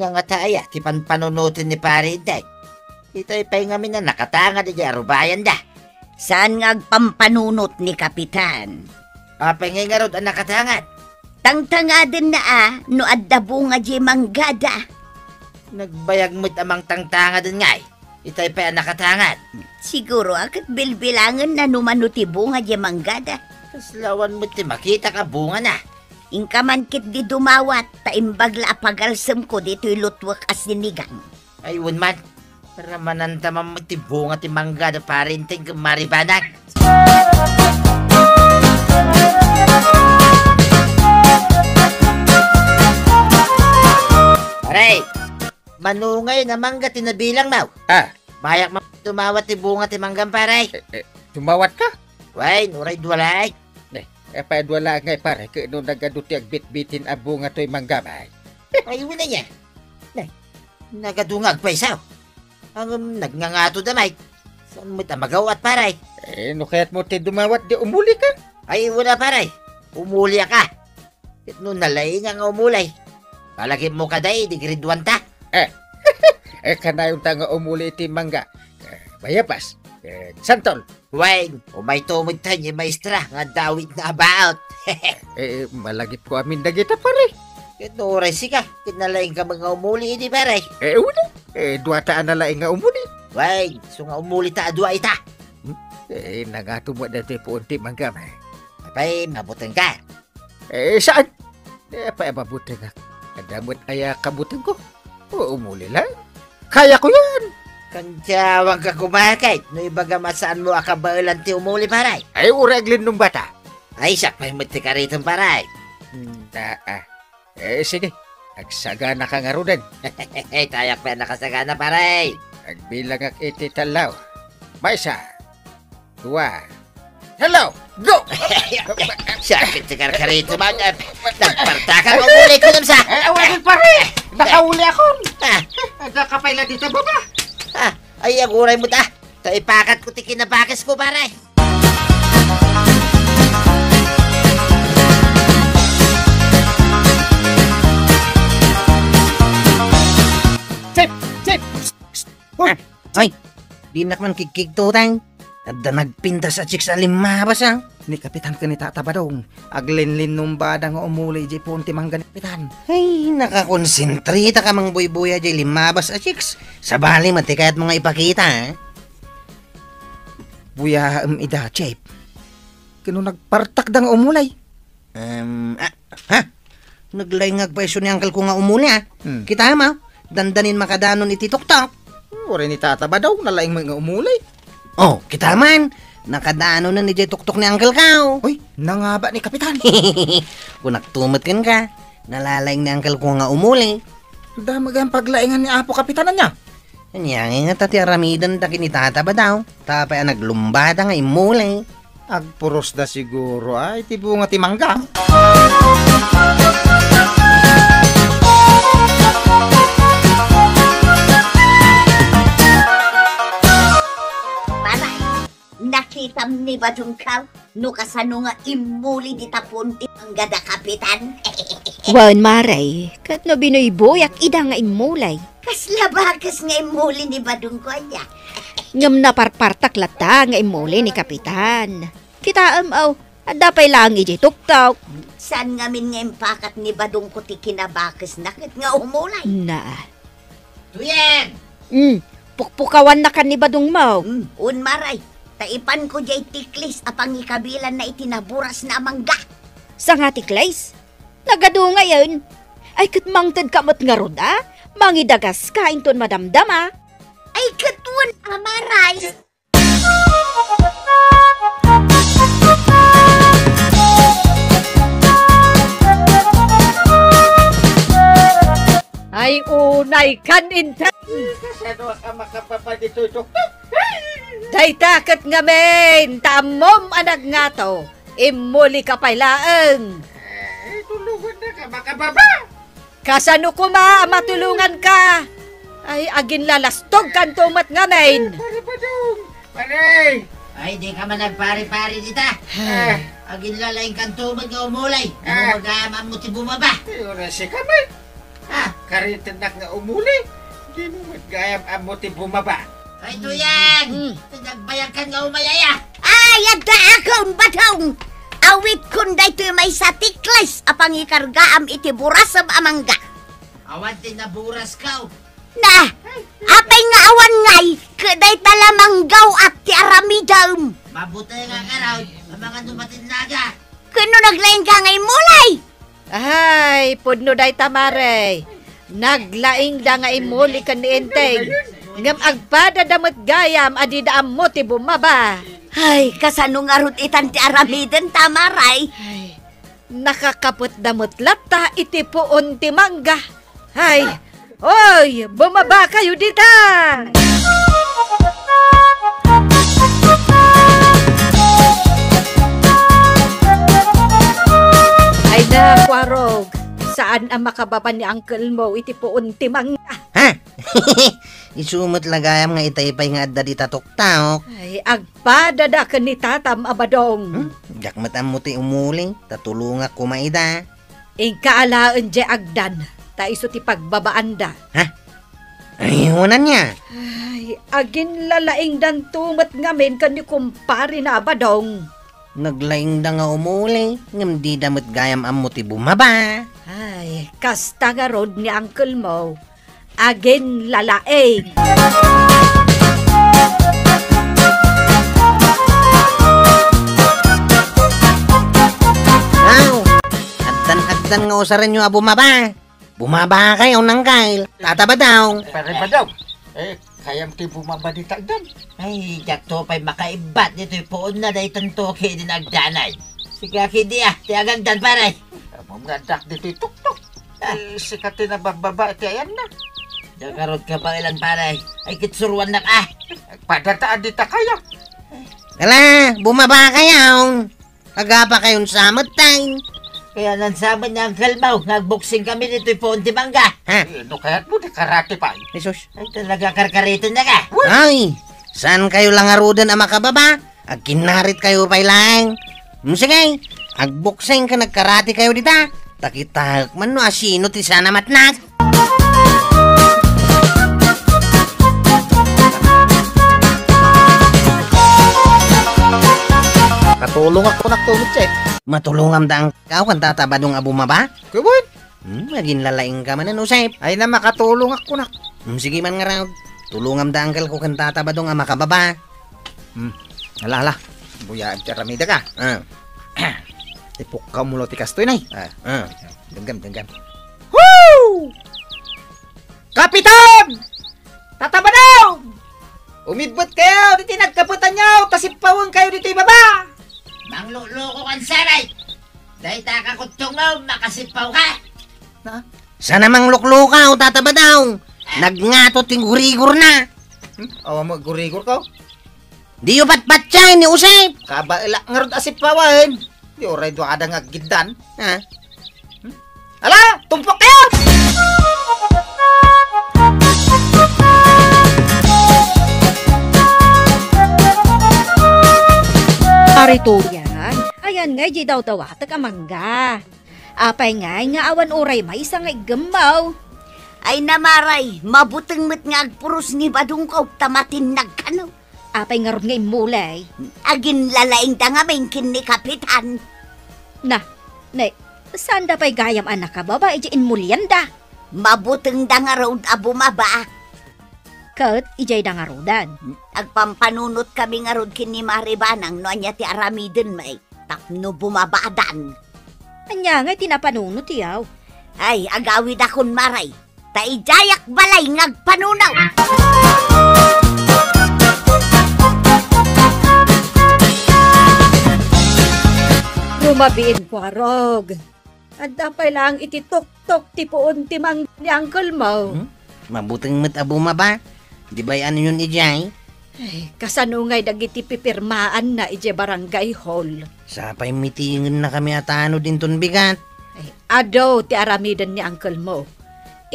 nga taaya, ti panunutin ni pare Inday. Ito'y pa'y ngamin na nakatanga di arubayan da. Saan nga agpampanunot ni Kapitan? Apay ngay nga rod ang nakatangan. Tangtanga din na no adda bunga di manggada. Nagbayag mo't amang tangtanga din ngay. Ito'y pa'y ang nakatangan. Siguro akat bilbilangan na numanuti bunga di manggada. Kaslawan mo't ti makita ka bunga na. Ingkaman kit di dumawat, taimbagla apagalsam ko dito'y lutwak as ninigang. Ayun man. Para manantaman mo't ti bunga ti mangga na parinting maribanag. Aray! Manungay na mangga tinabilang mau. Mayak tumawat ti bunga ti manggang paray. Tumawat ka? Way, nuray duwalay. Paadwala ngay pare, kano nagaduti ag bit-bitin a bunga to'y manggabay. Ayun na niya. Nagadungag pa isaw. Ang nagngangato damay. Saan mo tamagaw at paray? No kaya't mo ti dumawat di umuli ka? Ay, wala paray. Umuli ka. It no nalay nga umulay. Palagi mo ka day, di grade 1 ta. Kanayon ta nga umuli iti mangga. Bayapas. Santol. Wayne, umay tumod tayo yung maestra nga dawit na about. Malagip ko amin dagita pare. Ito oray sika, kinalaing ka mga umuli hindi paray. Una. Duwataan na laing nga umuli. Wayne, so nga umuli ta adwa ita. Nagato mo dati po unti manggamay. Apay, mabutan ka. Saan? Mabutan ka. Kadamot ay kabutan ko. Umuli lang. Kaya ko yan. Kansyawang ka kumakait, no ibaga masaan mo akabailan ti umuli paray. Uraglin nung bata. Ay, siya pa'y mati ka rito paray. Sige. Agsagana ka nga rudan. Tayak pa nakasagana paray. Agbilang ak iti talaw. Maisa. 2. Hello! Go! Siya, pitikar ka rito mga. Nagpartakang umuli ko naman sa. Awagin pare! Nakauli ako! Nakapayla dito baba. Ay, aguray mo ta. Taipakat ko ti kinabakis ko paray. Chip! Ay, di nakman kikigtutang. Adda nagpinta sa chicks sa limabas ang. Ni Kapitan ka ni Tata Badong. Aglinlin nung bada nga umuli di punti mangga ni Kapitan. Ay, nakakonsentrita ka mang buy-buya di limabas a chicks. Sa bali, matikayat mga ipakita, eh. Buya ida, Chip. Kano nagpartak da nga umulay? Naglayngag pa iso ni Uncle ko nga umuli, ha? Kita ma, dandanin makadanon iti tuktok. Uri ni Tata Badong, nalaing mga umulay. Oh, kita man. Nakadaano na ni Jay Tuktok ni Uncle Kao. Uy, nangaba ni Kapitan. Kung naktumatin ka, nalalayng ni Uncle ko nga umuli. Damagang paglaingan ni Apo Kapitanan niya. Kanyang nga tati aramidan ta kinitata ba daw? Tapay ang naglumbada nga imuli. Agpuros da siguro ay tibunga timangga. Nakitam ni Badong Kaw, no kasano nga imuli di tapunti ang gada Kapitan. Wan maray, kat no binoy boyak ida nga imulay. Kasla bakas nga imuli ni Badong ko niya. Ngam na parpartak lata nga imuli ni Kapitan. Kita amaw, adapay lang iji tuktok. Saan nga min nga impakat ni Badong ko ti kinabakas nakit nga umulay? Na. Tuyen! Pukpukawan na kan ni Badong Maw. Unmaray, taipan ko jay tiklis apang ikabilan na itinaburas na mangga. Sa nga tiklis? Nagado ngayon. Ay katmangtad kamot nga roda, mangidagas ka inton madamdama. Ay katuan amaray. Ay unay kan inta. Kasano ka makapapa dito tuktok? Day takat nga men, tamom anag nga to. Imuli ka pailaeng. Tulungan na ka makababa. Kasano ko matulungan ka? Ay agin lalastog kan tumat nga men. Pare Badong. Pare. Ay, di ka man nagpari-pari dita. Agin lalaing kantumad nga umulay. Ano mag-aamam mo ti bumaba? Ura si kamay. karitinak nga umuli. Di mo magayam amo ti bumaba. Ay, tuyang! Nagbayag ka nga umayaya! Ay, ada akong batong! Awit kun dayto may sa tiklas apang ikargaam iti burasam amangga. Awan tinaburas ka. Na, apay nga awan ngay, kaday talamanggaw at ti aramidam. Mabuti nga ka raw, ang mga dumating naga. Kuno naglaing ka ngay mulay. Ay, pudno day tamare. Naglaing da nga imuli ka ni Enteng. Ngam agpada damat gayam adidaam mo ti bumaba. Ay, kasano nga rut itan ti aramiden tamaray. Ay, nakakapot damot lata iti puon ti mangga. Ay, oy, bumaba kayo dita! Ay na, Kwarog, saan ang makababa ni uncle mo iti puon ti mangga? Ha? Isumot lagayam nga itaypay nga adda di tatok-taok. Ay, agpadada ka ni tatam abadong. Jakmat ang muti umuling, tatulunga kumaida. Ingkaalaan je agdan, ta iso ti pagbabaanda. Ayunan niya. Ay, agin lalaing dan tumat ngamin kan ni kumpari na abadong. Naglaing da nga umuli, ngam di damot gayam ang muti bumaba. Ay, kasta nga rod ni uncle mo. Agin lalaing. Aw, agdan nga usaran nyo bumaba. Bumaba kayo ng kail, tataba daw. Pare ba daw? Kayam ti bumaba di tagdan. Ay, jakto pa'y makaibat dito yung poon na dahi tantoke din agdanay. Sige, kidi ti agagdan paray. Among gadak dito tuk-tuk. Sikat na bababa iti ayan na. Jakarot ka pa ilan paray. Ay, kitsuruan na ka. Padataan di ta kaya. Kala, bumaba kayo. Agapa kayong samot tayo. Kaya nansaman niya ang kalmaw. Nagboxing kami dito yung poon ti mangga. No kaya't mo di karate pa. Jesus. Ay, talaga karkarito na ka. Ay, saan kayo lang arudan ang makababa? Ag kinarit kayo pa lang. Sige, agbokseng ka nagkarate kayo dita. Takitahak man no asino ti sana matnag. Katulong ako nakatulog siya. Matulungam da ang kau kan tatabadong abumaba? Kuwan. Maging lalaing ka man ano, Sep. Ay na makatulong ako nak. Sige man nga raw. Tulungam da angkel ko kan tatabadong ang makababa. Alala. Buya at ramida ka. Tipok ka mulo ti kastoy nay. Denggam. Woo! Kapitan! Tataba daw! Umidbot kayo! Dito nagkaputan nyo! Tasipawang kayo dito ibaba! Mangluloko kan saray. Dahil takakutong mo, makasipaw ka. Sana mang luklukaw, tataba daw. Nagngatot yung gurigor na. Awa mo, gurigor ka? Di yung patpatsay ni Usep. Kabaila nga rin asipawan. Di oray doon kada nga gidan. Ha? Ala! Tumpok kayo! Aritorian, ayan nga, di daw tawatag amangga. Apay nga awan oray may isa nga igamaw. Ay namaray, mabuteng met nga agpuros ni badong ko tamatin nagkano. Apay nga ron nga imulay. Agin lalaing da nga mengkin ni kapitan. Na, saan da pa'y gayam anak ka baba, iji inmulyan da. Mabuteng da nga road abumaba. Kat, ijay da nga rodan. Agpampanunot kami nga rod kini Maribanang no anya ti aramiden may tapno bumabaadan. Anya nga tinapanunot yaw. Ay, agawid akon maray. Taijayak balay ngagpanunaw. Rumabiin ko, Arog. At dapay lang ititok-tok ti puon ti mang ni uncle mo. Mabuting mat abumaba. Di ba ano yun ijay? Ay, kasanungay dagiti pipirmaan na ije barangay hall. Sapay mitingin na kami atano din ton bigat. Ay, ado ti aramidan ni uncle mo.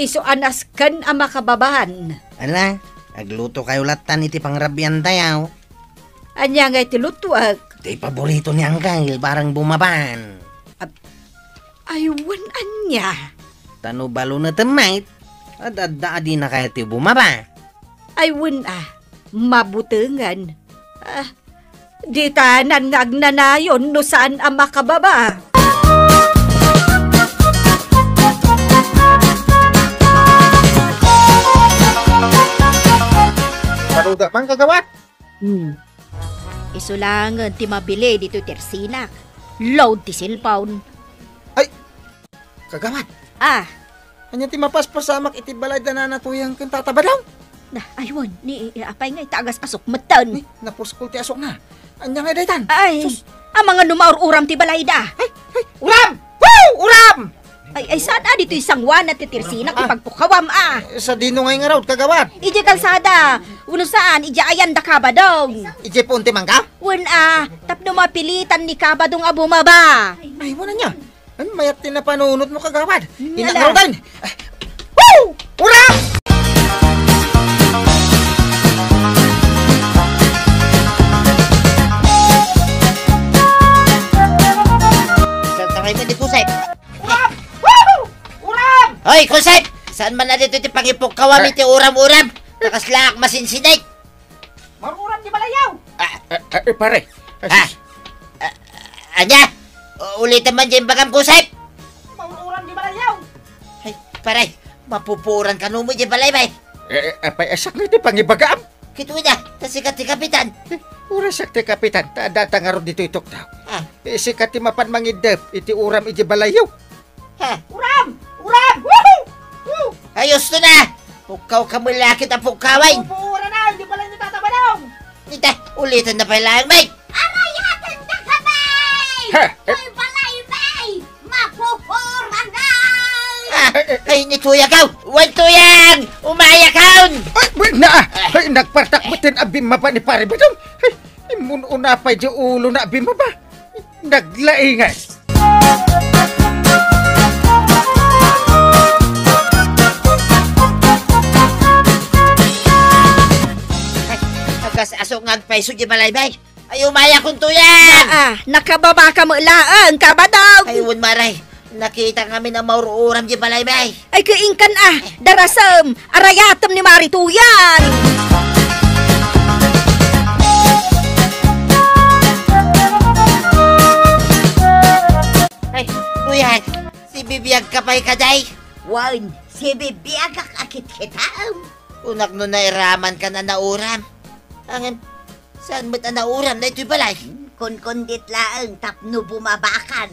Iso anas kan ang makababahan. Ala, agluto kayo latan iti pangrabyan tayaw. Anya nga iti lutuag. Iti paborito ni Angkal, parang bumaban. Aywan anya. Tano balo na tamait. Adda di na kaya ti bumaba. Ay mabutingan. Di tanan nga agnanayon no saan ang makababa. Paruda man kagawad. Isulangan ti mabili dito tersilak. Load ti cellphone. Kagawad. Anya ti mapaspasamak iti balay na natuyang kang tatabadaw. Ayun, ni apay nga itagas asok matan. Napuskol ti asok na. Anya nga daytan. Ay, ang mga numaur-uram ti balay da. Uram! Woo! Uram! Ay saan dito isang wan at titirsinak ipagpukawam Sa dino ngay nga raw kagawad. Ije kalsada, uno saan, ije ayan da kabadong. Ije punti mangka? Tapno mapilitan ni kabadong abumaba. Ay mo na niya. An mayat tin na panunot mo kagawad. Nala. Inagarudan. Woo! Uram! Sakay mo di Kusep. Uram! Woo! Uram! Hoy, Kusep! Saan man na dito ti pangipok kawam iti uram-uram? Nakaslak masinsinig. Maruram di balayaw. Pare. Anya? Ulitin man dyan bagam Kusep. Maruram di balayaw. Ay, paray. Mapupuran ka mo dyan balay bay. Apay asak na iti pangibagaam. Kito na, tasikat ti kapitan. Ura sakti kapitan, data nga ron dito itok daw. Sikat ti mapan mangidep, iti uram iti balayaw. Uram! Uram! Woo! Woo! Ayos to na! Pukaw ka mo lakit ang pukaway. Pupura na, hindi pala niyo tatabadaw. Nita, ulitin na pa lang, bay. Arayatan na ka, bay! Ay, balay, bay! Mapupura na! Ay, nituya ka! Huwag tuyang! Umaya ka! Ay, nagpartakbutin abim mapa ni pare ba dong? Ay, mununa pa di ulo na abim mapa. Naglaingan. Agas asok nga paiso di balay, bay. Ay, umaya kong tuyang! Nakababa ka mo laang kabadong. Ay, wun maray. Nakita kami na maururam di balay, bay. Ay kaingkan darasam, arayatam ni Marituyan. Ay, tuyan. Si bibiyag kapay kaday. Wan, si bibiyag akit kitam. Unak no nairaman ka na nauram. Ang saan mo't na nauram na ito'y balay? Kundit laang tapno bumabakan.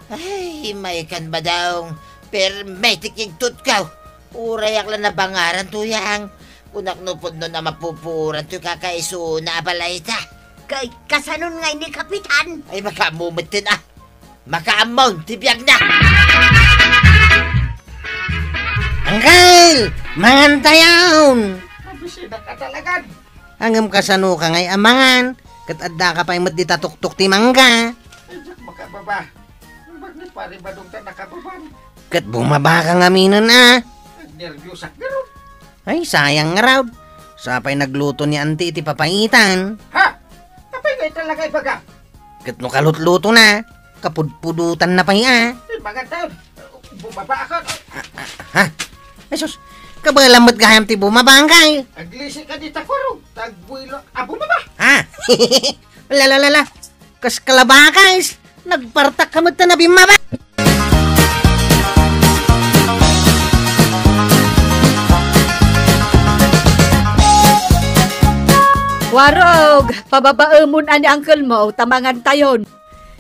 Ay, may kan ba daw? Per may tikigtut ka. Urayak lang na bangaran tuyang. Unak no po no na mapupuran to kakaiso na balay ta. Kay kasanon ngay ni kapitan. Ay, makamumitin Makaamon, tibiyag na. Angkal! Mangantayaw! Mabisida ka talagan. Hanggang kasano ka ngay amangan. Kat adda ka pa yung matditatuktok ti mangga. Ay, Jack, makababa. Bakit pare ba dong ta nakababa? Kat bumaba ka nga minon Nervyosak garo. Ay, sayang nga raw. Sapay nagluto ni auntie iti papaitan. Ha? Kapay ngay talaga ibaga. Kat no kalutluto na. Kapudpudutan na pa Ay, mga taon. Bumaba ako. Ay sus, kabalamot gayam ti bumaba angkal. Aglisi ka di takuro. Tagbuilo. Bumaba. Lala. Kas kalabakais. Nagpartak ka mo na bimaba. Warog, pababaemon ani uncle mo, tamangan tayon.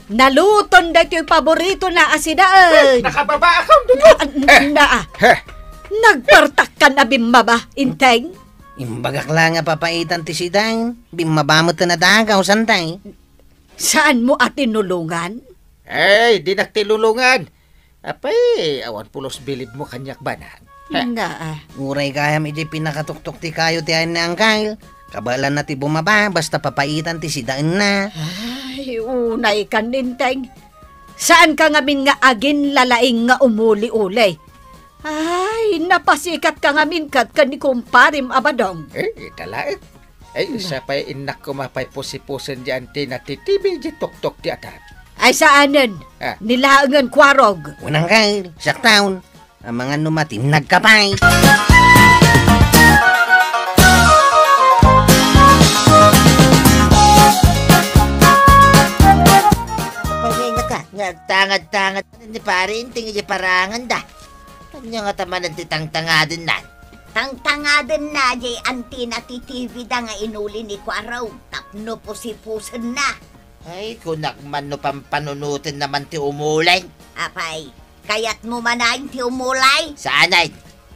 Naluton dati yung paborito na asidaan. Nakababa ako. Dugo. Nagpartak ka na bimaba, inteng. Imbagak lang nga papaitan ti sidang. Bimaba mo na dagaw santay. Saan mo atinulungan? Ay, di naktilulungan. Apay, awan pulos bilib mo kanyak banan. Uray kayam iti pinakatuktok ti kayo ti ayan na angkal. Kabalan na ti bumaba, basta papaitan ti sidaan na. Ay, unay ka ninteng. Saan ka ngamin nga agin lalaing nga umuli-ulay? Ay, napasikat ka ngamin kat ka ni kumparim abadong. Talait. Ay, isa pa'y inak ko mapay pusi-pusin di ante na titibig di tok-tok di atat. Ay, saanan? Nilaangan kwarog. Unang kail, saktaon. ang mga numatin nagkapay. Pahinga ka, ngagtangad-tangad ni pare, tingin niya parangan da. Kanya nga taman ang titang-tangadin na. Tangtangadan na jay anti na ti TV da nga inuli ni Kwaraw. Tapno po si pusan na. Ay, kunak man no pampanunutin naman ti umulay. Apay, kayat mo manayin ti umulay? Saanay,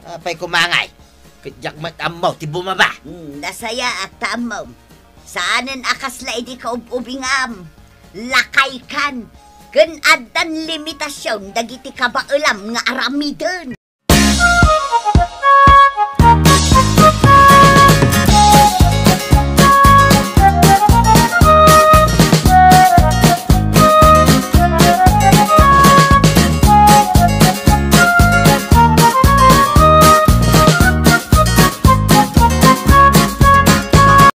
apay kumangay. Kadyak matamaw, ti bumaba. Nasaya at tamaw. Saanin akas la idi ka ubingam. Lakay kan. Gan adan limitasyon dagiti ka ba ulam nga aramidon.